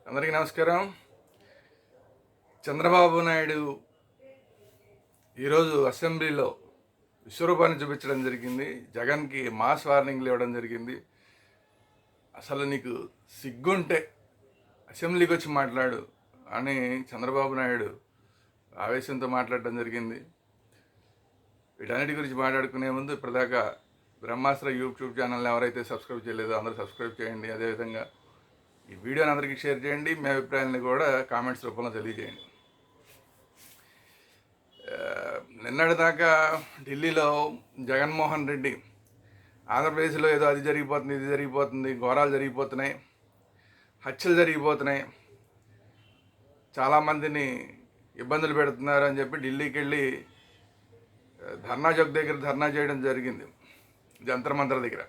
అందరికీ నమస్కారం. చంద్రబాబు నాయుడు ఈరోజు అసెంబ్లీలో విశ్వరూపాన్ని చూపించడం జరిగింది. జగన్కి మాస్ వార్నింగ్లు ఇవ్వడం జరిగింది. అసలు నీకు సిగ్గుంటే అసెంబ్లీకి వచ్చి మాట్లాడు అని చంద్రబాబు నాయుడు ఆవేశంతో మాట్లాడడం జరిగింది. వీటన్నిటి గురించి మాట్లాడుకునే ముందు ఇప్పటిదాకా బ్రహ్మాస్త్ర యూట్యూబ్ ఛానల్ని ఎవరైతే సబ్స్క్రైబ్ చేయలేదో అందరూ సబ్స్క్రైబ్ చేయండి. అదేవిధంగా ఈ వీడియోని అందరికీ షేర్ చేయండి. మీ అభిప్రాయాన్ని కూడా కామెంట్స్ రూపంలో తెలియజేయండి. నిన్నటిదాకా ఢిల్లీలో జగన్మోహన్ రెడ్డి ఆంధ్రప్రదేశ్లో ఏదో అది జరిగిపోతుంది, ఇది జరిగిపోతుంది, ఘోరాలు జరిగిపోతున్నాయి, హత్యలు జరిగిపోతున్నాయి, చాలామందిని ఇబ్బందులు పెడుతున్నారు అని చెప్పి ఢిల్లీకి వెళ్ళి ధర్నా చౌక్ దగ్గర ధర్నా చేయడం జరిగింది, జంతర్ మంతర్ దగ్గర.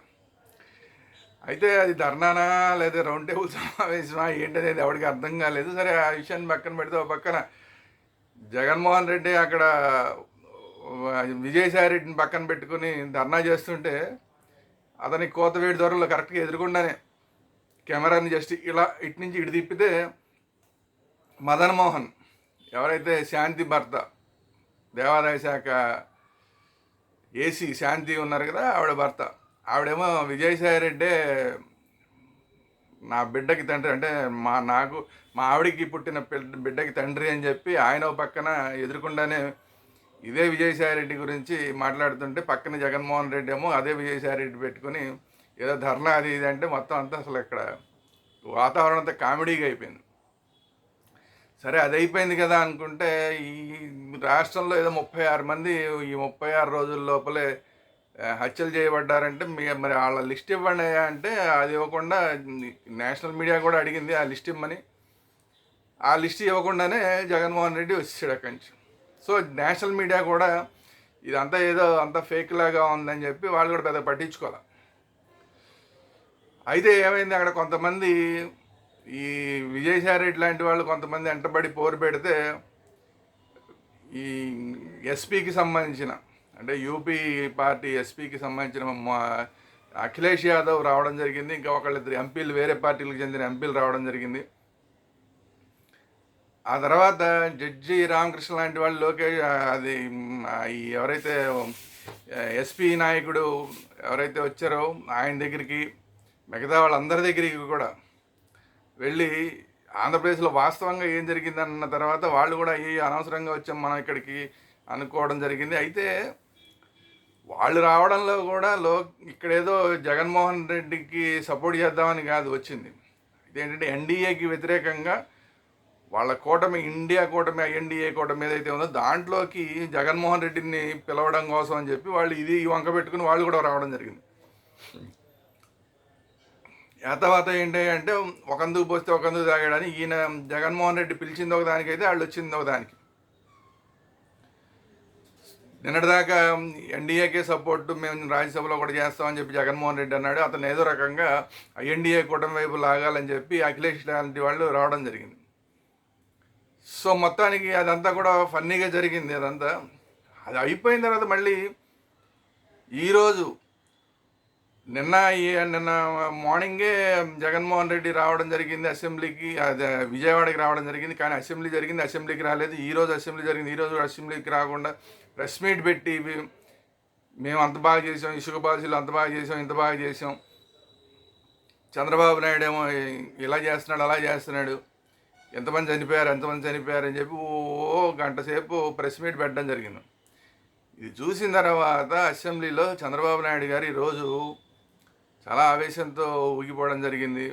అయితే అది ధర్నానా లేదా రౌండ్ టేబుల్ సమావేశమా ఏంటనేది ఎవరికి అర్థం కాలేదు. సరే, ఆ విషయాన్ని పక్కన పెడితే ఒక పక్కన జగన్మోహన్ రెడ్డి అక్కడ విజయసాయి రెడ్డిని పక్కన పెట్టుకుని ధర్నా చేస్తుంటే అతని కోతవేడి దూరంలో కరెక్ట్గా ఎదురుకుండానే కెమెరాని జస్ట్ ఇలా ఇటు నుంచి ఇటు తిప్పితే మదన్ మోహన్, ఎవరైతే శాంతి భర్త, దేవాదాయ శాఖ ఏసీ శాంతి ఉన్నారు కదా, ఆవిడ భర్త, ఆవిడేమో విజయసాయి రెడ్డే నా బిడ్డకి తండ్రి, అంటే మా ఆవిడికి పుట్టిన బిడ్డకి తండ్రి అని చెప్పి ఆయన పక్కన ఎదురుకుండానే ఇదే విజయసాయి రెడ్డి గురించి మాట్లాడుతుంటే పక్కన జగన్మోహన్ రెడ్డి ఏమో అదే విజయసాయి రెడ్డి పెట్టుకుని ఏదో ధర్నా అది ఇది అంటే మొత్తం అంతా అసలు ఇక్కడ వాతావరణం అంతా కామెడీగా అయిపోయింది. సరే, అది అయిపోయింది కదా అనుకుంటే ఈ రాష్ట్రంలో ఏదో 36 మంది ఈ 36 రోజుల లోపలే హత్యలు చేయబడ్డారంటే మరి వాళ్ళ లిస్ట్ ఇవ్వండి అంటే అది ఇవ్వకుండా నేషనల్ మీడియా కూడా అడిగింది ఆ లిస్ట్ ఇవ్వమని. ఆ లిస్ట్ ఇవ్వకుండానే జగన్మోహన్ రెడ్డి వచ్చేసాడు అక్కడి నుంచి. సో నేషనల్ మీడియా కూడా ఇదంతా ఏదో అంతా ఫేక్ లాగా ఉందని చెప్పి వాళ్ళు కూడా పెద్ద పట్టించుకోవాలి. అయితే ఏమైంది, అక్కడ కొంతమంది ఈ విజయసాయి రెడ్డి లాంటి వాళ్ళు కొంతమంది వెంటబడి పోరు పెడితే ఈ ఎస్పీకి సంబంధించిన, అంటే యూపీ పార్టీ ఎస్పీకి సంబంధించిన అఖిలేష్ యాదవ్ రావడం జరిగింది. ఇంకా ఒకళ్ళిద్దరు ఎంపీలు, వేరే పార్టీలకు చెందిన ఎంపీలు రావడం జరిగింది. ఆ తర్వాత జడ్జి రామకృష్ణ లాంటి వాళ్ళు, లోకేష్, అది ఎవరైతే ఎస్పీ నాయకుడు ఎవరైతే వచ్చారో ఆయన దగ్గరికి, మిగతా వాళ్ళందరి దగ్గరికి కూడా వెళ్ళి ఆంధ్రప్రదేశ్లో వాస్తవంగా ఏం జరిగిందన్న తర్వాత వాళ్ళు కూడా అనవసరంగా వచ్చాం మనం ఇక్కడికి అనుకోవడం జరిగింది. అయితే వాళ్ళు రావడంలో కూడా ఇక్కడేదో జగన్మోహన్ రెడ్డికి సపోర్ట్ చేద్దామని కాదు వచ్చింది. ఇదేంటంటే ఎన్డీఏకి వ్యతిరేకంగా వాళ్ళ కూటమి, ఇండియా కూటమి, ఎన్డీఏ కూటమి ఏదైతే ఉందో దాంట్లోకి జగన్మోహన్ రెడ్డిని పిలవడం కోసం అని చెప్పి వాళ్ళు ఇది వంక పెట్టుకుని వాళ్ళు కూడా రావడం జరిగింది. తర్వాత ఏంటి అంటే ఒకందుకు పోస్తే ఒకందుకు తాగాడని ఈయన జగన్మోహన్ రెడ్డి పిలిచింది ఒక దానికైతే వాళ్ళు వచ్చింది ఒక దానికి. నిన్నటిదాకా ఎన్డీఏకే సపోర్టు మేము రాజ్యసభలో కూడా చేస్తామని చెప్పి జగన్మోహన్ రెడ్డి అన్నాడు. అతను ఏదో రకంగా ఎన్డీఏ కూటమి వైపు లాగాలని చెప్పి అఖిలేష్ లాంటి వాళ్ళు రావడం జరిగింది. సో మొత్తానికి అదంతా కూడా ఫన్నీగా జరిగింది. అదంతా అది అయిపోయిన తర్వాత మళ్ళీ ఈరోజు నిన్న మార్నింగే జగన్మోహన్ రెడ్డి రావడం జరిగింది అసెంబ్లీకి, విజయవాడకి రావడం జరిగింది. కానీ అసెంబ్లీ జరిగింది, అసెంబ్లీకి రాలేదు. ఈరోజు అసెంబ్లీ జరిగింది, ఈరోజు అసెంబ్లీకి రాకుండా ప్రెస్ మీట్ పెట్టి మేము అంత బాగా చేసాం, ఇసుక పాలసీలు అంత బాగా చేసాం, ఇంత బాగా చేసాం, చంద్రబాబు నాయుడు ఏమో ఇలా చేస్తున్నాడు, అలా చేస్తున్నాడు, ఎంతమంది చనిపోయారు అని చెప్పి గంట సేపు ప్రెస్ మీట్ పెట్టడం జరిగింది. ఇది చూసిన తర్వాత అసెంబ్లీలో చంద్రబాబు నాయుడు గారు ఈరోజు చాలా ఆవేశంతో ఊగిపోవడం జరిగింది.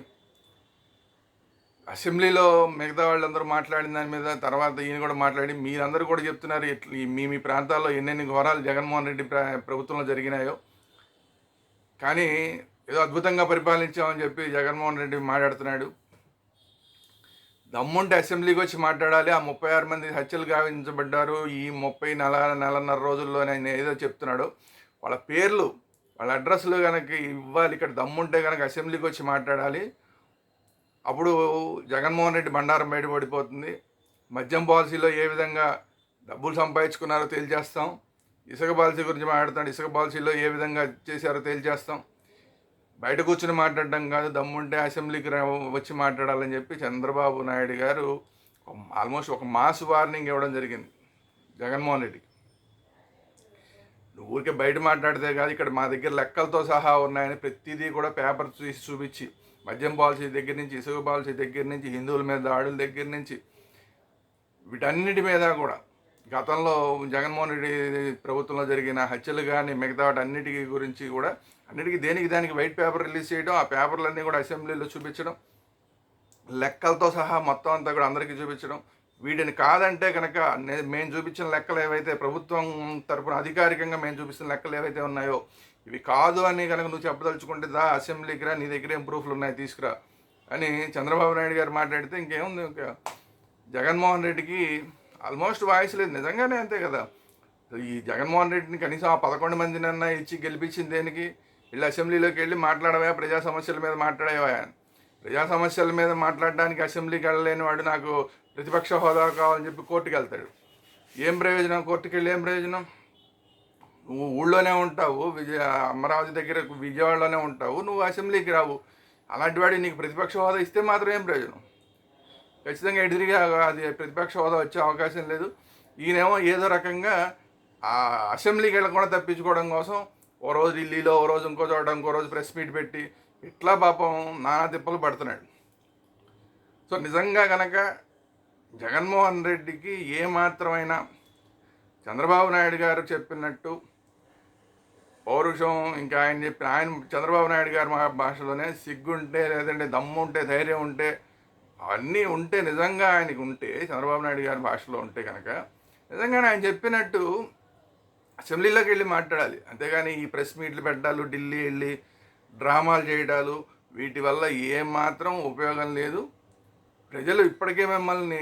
అసెంబ్లీలో మిగతా వాళ్ళందరూ మాట్లాడిన దాని మీద తర్వాత ఈయన కూడా మాట్లాడి, మీరందరూ కూడా చెప్తున్నారు మీ ప్రాంతాల్లో ఎన్నెన్ని ఘోరాలు జగన్మోహన్ రెడ్డి ప్రభుత్వంలో జరిగినాయో, కానీ ఏదో అద్భుతంగా పరిపాలించామని చెప్పి జగన్మోహన్ రెడ్డి మాట్లాడుతున్నాడు. దమ్ముంటే అసెంబ్లీకి వచ్చి మాట్లాడాలి. ఆ 36 మంది హత్యలు గావించబడ్డారు ఈ 30 నెలన్నర రోజుల్లోనే ఆయన ఏదో చెప్తున్నాడు. వాళ్ళ పేర్లు, వాళ్ళ అడ్రస్లు కనుక ఇవ్వాలి. ఇక్కడ దమ్ముంటే కనుక అసెంబ్లీకి వచ్చి మాట్లాడాలి. అప్పుడు జగన్మోహన్ రెడ్డి బండారం బయటపడిపోతుంది. మద్యం పాలసీలో ఏ విధంగా డబ్బులు సంపాదించుకున్నారో తేల్చేస్తాం. ఇసుక పాలసీ గురించి మాట్లాడుతున్నాడు, ఇసుక పాలసీలో ఏ విధంగా చేశారో తేల్చేస్తాం. బయట కూర్చుని మాట్లాడడం కాదు, దమ్ముంటే అసెంబ్లీకి వచ్చి మాట్లాడాలని చెప్పి చంద్రబాబు నాయుడు గారు ఆల్మోస్ట్ ఒక మాస్ వార్నింగ్ ఇవ్వడం జరిగింది జగన్మోహన్ రెడ్డికి. నువ్వు ఊరికే బయట మాట్లాడితే కాదు, ఇక్కడ మా దగ్గర లెక్కలతో సహా ఉన్నాయని ప్రతిదీ కూడా పేపర్ చూసి చూపించి, మద్యం పాలసీ దగ్గర నుంచి, ఇసుక పాలసీ దగ్గర నుంచి, హిందువుల మీద దాడుల దగ్గర నుంచి, వీటన్నిటి మీద కూడా గతంలో జగన్మోహన్ రెడ్డి ప్రభుత్వంలో జరిగిన హత్యలు కానీ మిగతా వాటన్నిటికీ గురించి కూడా అన్నిటికీ దానికి వైట్ పేపర్ రిలీజ్ చేయడం, ఆ పేపర్లన్నీ కూడా అసెంబ్లీలో చూపించడం, లెక్కలతో సహా మొత్తం అంతా కూడా అందరికీ చూపించడం. వీటిని కాదంటే కనుక మేము చూపించిన లెక్కలు ఏవైతే ప్రభుత్వం తరపున అధికారికంగా మేము చూపిస్తున్న లెక్కలు ఏవైతే ఉన్నాయో ఇవి కాదు అని కనుక నువ్వు చెప్పదలుచుకుంటే దా అసెంబ్లీకి రా, నీ దగ్గర ఏం ప్రూఫ్లు ఉన్నాయి తీసుకురా అని చంద్రబాబు నాయుడు గారు మాట్లాడితే ఇంకేముంది, ఇంకా జగన్మోహన్ రెడ్డికి ఆల్మోస్ట్ వాయిస్ లేదు. నిజంగానే అంతే కదా. ఈ జగన్మోహన్ రెడ్డిని కనీసం ఆ 11 మందినన్నా ఇచ్చి గెలిపించింది దేనికి? వీళ్ళు అసెంబ్లీలోకి వెళ్ళి మాట్లాడవా, ప్రజా సమస్యల మీద మాట్లాడేవా? ప్రజా సమస్యల మీద మాట్లాడడానికి అసెంబ్లీకి వెళ్ళలేని వాడు నాకు ప్రతిపక్ష హోదా కావాలని చెప్పి కోర్టుకు వెళ్తాడు. ఏం ప్రయోజనం? కోర్టుకు వెళ్ళి ఏం ప్రయోజనం? నువ్వు ఊళ్ళోనే ఉంటావు, అమరావతి దగ్గర విజయవాడలోనే ఉంటావు, నువ్వు అసెంబ్లీకి రావు. అలాంటి వాడికి నీకు ప్రతిపక్ష హోదా ఇస్తే మాత్రం ఏం ప్రయోజనం? ఖచ్చితంగా ఎదురుగా అది ప్రతిపక్ష హోదా వచ్చే అవకాశం లేదు. ఈయనేమో ఏదో రకంగా ఆ అసెంబ్లీకి వెళ్ళకుండా తప్పించుకోవడం కోసం ఓ రోజు ఢిల్లీలో, ఓ రోజు ఇంకో చోట, ఇంకో రోజు ప్రెస్ మీట్ పెట్టి ఇట్లా పాపం నానా తిప్పలు పడుతున్నాడు. సో నిజంగా కనుక జగన్మోహన్ రెడ్డికి ఏమాత్రమైనా చంద్రబాబు నాయుడు గారు చెప్పినట్టు పౌరుషం, ఇంకా ఆయన చంద్రబాబు నాయుడు గారి భాషలోనే సిగ్గుంటే, లేదంటే దమ్ము ఉంటే, ధైర్యం ఉంటే, అవన్నీ ఉంటే, నిజంగా ఆయనకి ఉంటే, చంద్రబాబు నాయుడు గారి భాషలో ఉంటే కనుక నిజంగానే ఆయన చెప్పినట్టు అసెంబ్లీలోకి వెళ్ళి మాట్లాడాలి. అంతేగాని ఈ ప్రెస్ మీట్లు పెట్టాలు, ఢిల్లీ వెళ్ళి డ్రామాలు చేయడాలు, వీటి వల్ల ఏమాత్రం ఉపయోగం లేదు. ప్రజలు ఇప్పటికే మిమ్మల్ని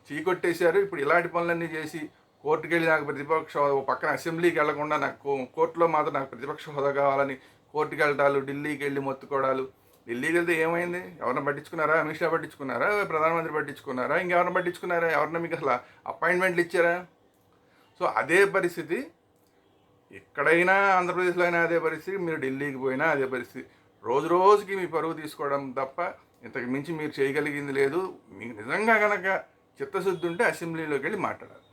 చీకొట్టేశారు. ఇప్పుడు ఇలాంటి పనులన్నీ చేసి కోర్టుకు వెళ్ళి నాకు ప్రతిపక్ష హోదా, పక్కన అసెంబ్లీకి వెళ్లకుండా నాకు కోర్టులో మాత్రం నాకు ప్రతిపక్ష హోదా కావాలని కోర్టుకు వెళ్ళటాలు, ఢిల్లీకి వెళ్ళి మొత్తుకోవడాలు. ఢిల్లీకి వెళ్తే ఏమైంది? ఎవరిని పట్టించుకున్నారా? అమిత్ షా పట్టించుకున్నారా? ప్రధానమంత్రి పట్టించుకున్నారా? ఇంకెవరిని పట్టించుకున్నారా? ఎవరిని మీకు అసలు అపాయింట్మెంట్లు ఇచ్చారా? సో అదే పరిస్థితి ఎక్కడైనా, ఆంధ్రప్రదేశ్లో అయినా అదే పరిస్థితి, మీరు ఢిల్లీకి పోయినా అదే పరిస్థితి. రోజు రోజుకి మీ పరువు తీసుకోవడం తప్ప ఇంతకు మించి మీరు చేయగలిగింది లేదు. మీకు నిజంగా కనుక చిత్తశుద్ధి ఉంటే అసెంబ్లీలోకి వెళ్ళి మాట్లాడాలి.